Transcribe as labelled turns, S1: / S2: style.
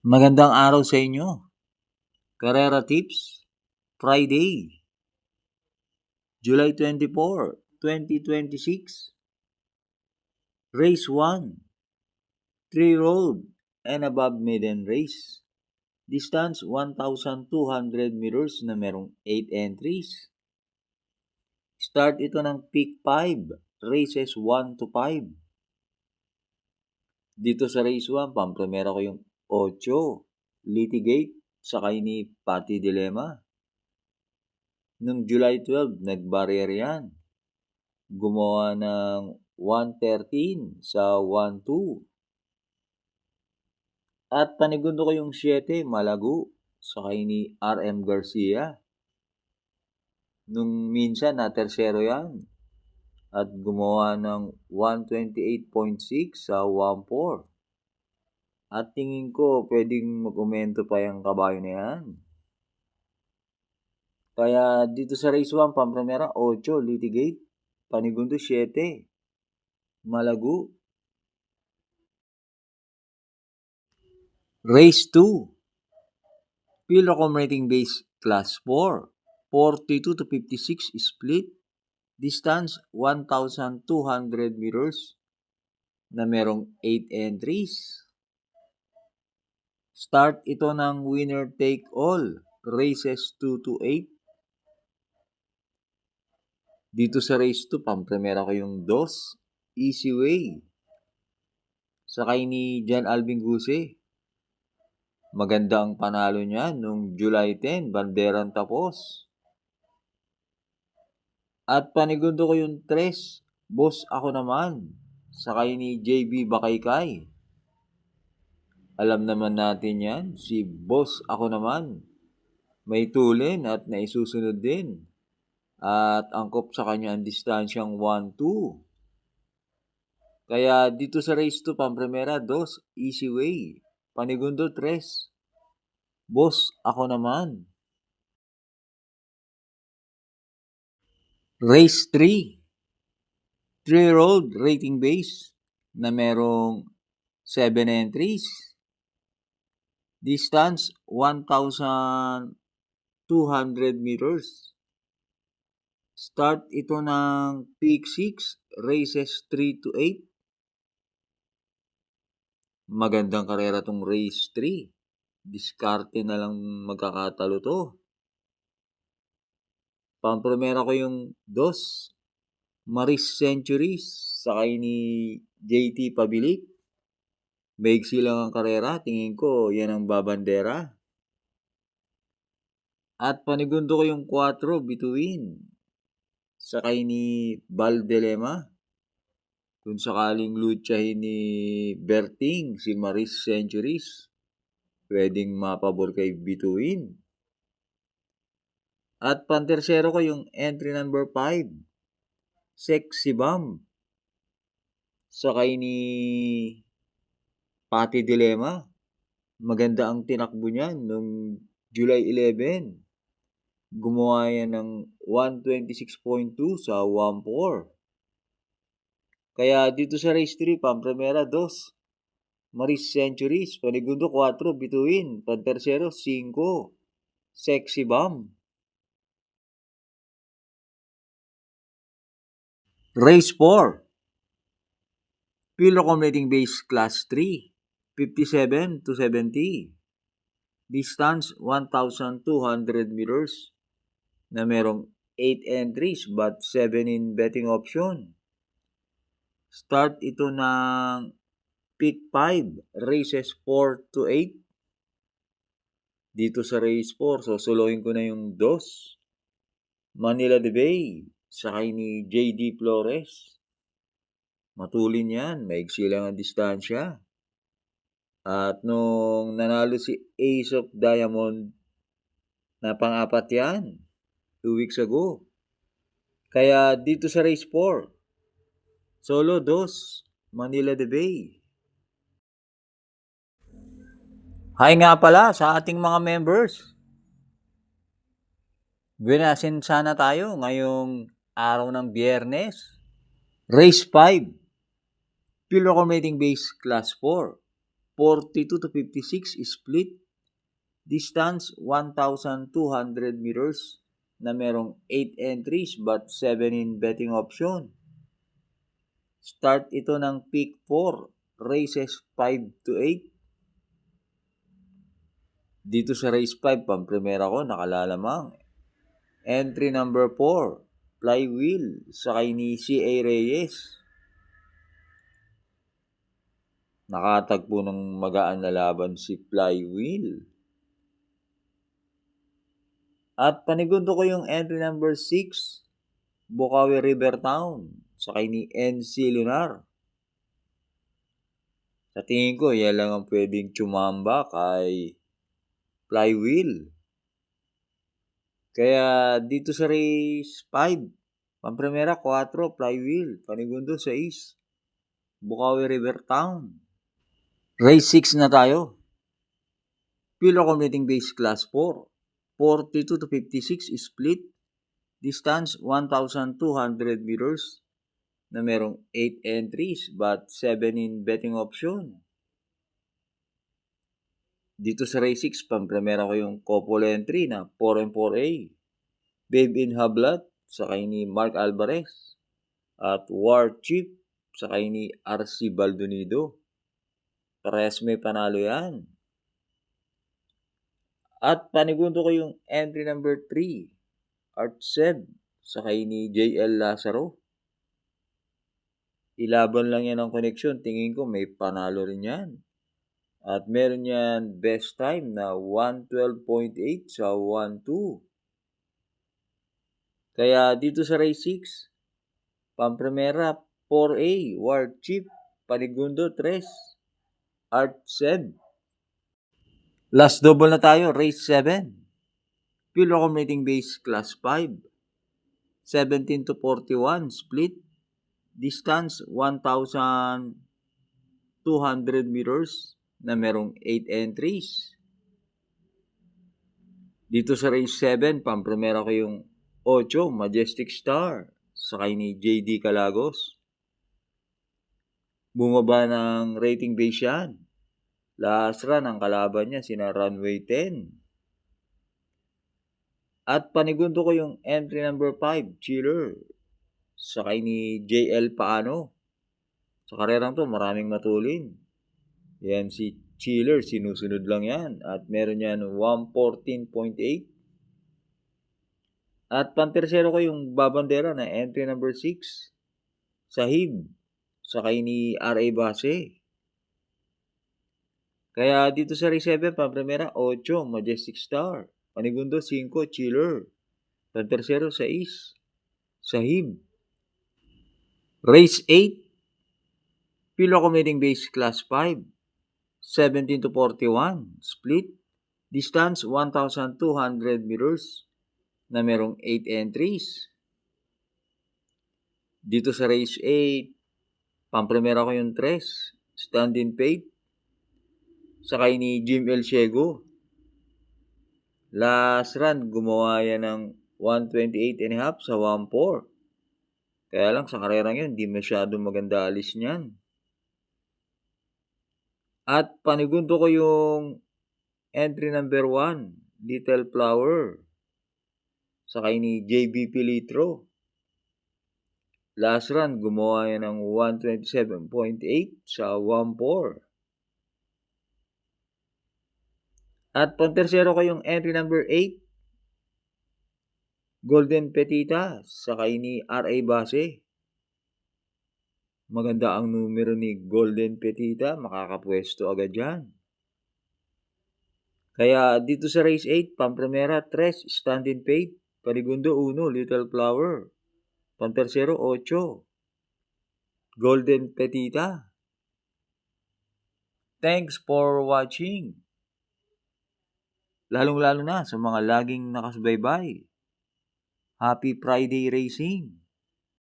S1: Magandang araw sa inyo. Carrera Tips, Friday, July 24, 2026. Race 1, 3 road and above maiden race. Distance 1,200 meters na merong 8 entries. Start ito ng peak 5, races 1 to 5. Dito sa race 1, pampremera ko yung 8, Litigate, sakay ni Patty Dilemma. Noong July 12, nag-barrier yan. Gumawa ng 113 sa 12. At panigundo ko yung 7, Malago, sakay ni RM Garcia. Nung minsan, na tersero yan. At gumawa ng 128.6 sa 14. At tingin ko, pwedeng mag-umento pa yung kabayo na yan. Kaya dito sa race 1, pampremera, 8, Litigate. Panigundo, 7, Malago. Race 2, Field Accommodating Base Class 4, 42 to 56 split. Distance 1,200 meters na merong 8 entries. Start ito ng winner take all, races 2 to 8. Dito sa race 2, pampremera ko yung 2, Easy Way, sakay ni John Alvin Guse. Maganda ang panalo niya nung July 10, banderang tapos. At panigundo ko yung 3, Boss Ako Naman, sakay ni JB Bakaykay. Alam naman natin yan, si Boss Ako Naman, may tulin at naisusunod din. At angkop sa kanya ang distansyang 1-2. Kaya dito sa race 2, pampremera, 2, Easy Way. Panigundo, 3, Boss Ako Naman. Race 3, 3 road rating base na merong 7 entries. Distance 1,200 meters. Start ito ng peak 6, races 3 to 8. Magandang karera tong race 3. Diskarte na lang magkakatalo to. Pampremera ko yung 2, Maris Centuries, sakay ni JT Pabilik. Maigsi lang ang karera, tingin ko yan ang babandera. At panigundo ko yung 4, Bituin, sakay ni Val Dilema. Kung sakaling lutsahin ni Berting si Maris Centuries, pwedeng mapabor kay Bituin. At pantersero ko yung entry number 5, Sexy Bomb, sakay ni Patty Dilemma. Maganda ang tinakbo niyan nung July 11. Gumawa yan ng 126.2 sa 14. Kaya dito sa race 3, pampremera 2, Maris Centuries. Panigundo 4, Bituin. Pantersero 5, Sexy Bomb. Race 4, Field Accommodating Base Class 3, 57 to 70. Distance 1,200 meters na merong 8 entries but 7 in betting option. Start ito ng peak 5, races 4 to 8. Dito sa race 4, susuloyin ko na yung 2, Manila de Bay, sakay ni JD Flores. Matulin yan, maigsi lang ang distansya. At nung nanalo si Ace of Diamond, na pang-apat yan, 2 weeks ago. Kaya dito sa race 4, solo 2, Manila de Bay. Hi nga pala sa ating mga members. Binasin sana tayo ngayong araw ng Biyernes. Race 5, Field Accommodating Base Class 4, 42 to 56 split. Distance 1,200 meters na merong 8 entries but 7 in betting option. Start ito ng peak 4, races 5 to 8. Dito sa race 5, pamprimera ko, nakalalamang. Entry number 4, Flywheel, sakay ni C.A. Reyes. Nakatagpo ng magaan na laban si Flywheel. At panigundo ko yung entry number 6, Bukawi River Town, sakay ni N.C. Lunar. Sa tingin ko, yan lang ang pwedeng tsumamba kay Flywheel. Kaya dito sa race 5, pamprimera 4, Flywheel, panigundo 6, Bukawi River Town. Race 6 na tayo. Pure Accumulating Base Class 4, 42 to 56 split. Distance 1,200 meters na merong 8 entries but 7 in betting option. Dito sa race 6, pamprimera ko yung couple entry na 4 and 4A. Babe in Hablat, sakay ni Mark Alvarez. At War Chief, sakay ni RC Baldonido. Parehas may panalo yan. At panigundo ko yung entry number 3, Art Seb, sakay ni JL Lazaro. Ilaban lang yan ang koneksyon. Tingin ko may panalo rin yan. At meron yan best time na 112.8 sa 1-2. Kaya dito sa race 6, pamprimera 4A, War Chief, panigundo 3, Art Seb. Last double na tayo, race 7. Pure Accumulating Base Class 5, 17 to 41 split. Distance 1,200 meters na merong 8 entries. Dito sa race 7, pamprimera ko yung 8, Majestic Star, sakay ni JD Calagos. Bumaba ng rating base yan. Last run, ang kalaban niya, sina Runway 10. At panigundo ko yung entry number 5, Chiller, sakay ni JL Paano. Sa karerang to, maraming matulin. Yan si Chiller, sinusunod lang yan. At meron yan 114.8. At pantersero ko yung babandera na entry number 6, Sahib, sakay ni R.A. Base. Kaya dito sa race 7, pamprimera 8, Majestic Star. Panigundo 5, Chiller. Pantersero 6, Sahib. Race 8, Pure Accumulating Base Class 5, 17 to 41 split. Distance 1,200 meters na merong 8 entries. Dito sa race 8, pamprimera ko yung 3, Stand-in Fate, sakay ni Jim El Ciego. Last run, gumawa yan ng 128.5 sa 1-4. Kaya lang sa karerang yun, di masyadong maganda alis niyan. At panigundo ko yung entry number 1, Little Flower, sakay ni JB Pilitro. Last run, gumawa yan ng 127.8 sa 1-4. At pantersero ko yung entry number 8, Golden Petita, sakay ni R.A. Base. Maganda ang numero ni Golden Petita, makakapwesto agad yan. Kaya dito sa race 8, pamprimera 3, Stand-in Fate, panigundo 1, Little Flower, pantersero 8, Golden Petita. Thanks for watching. Lalong-lalo na sa mga laging nakasubaybay. Happy Friday Racing!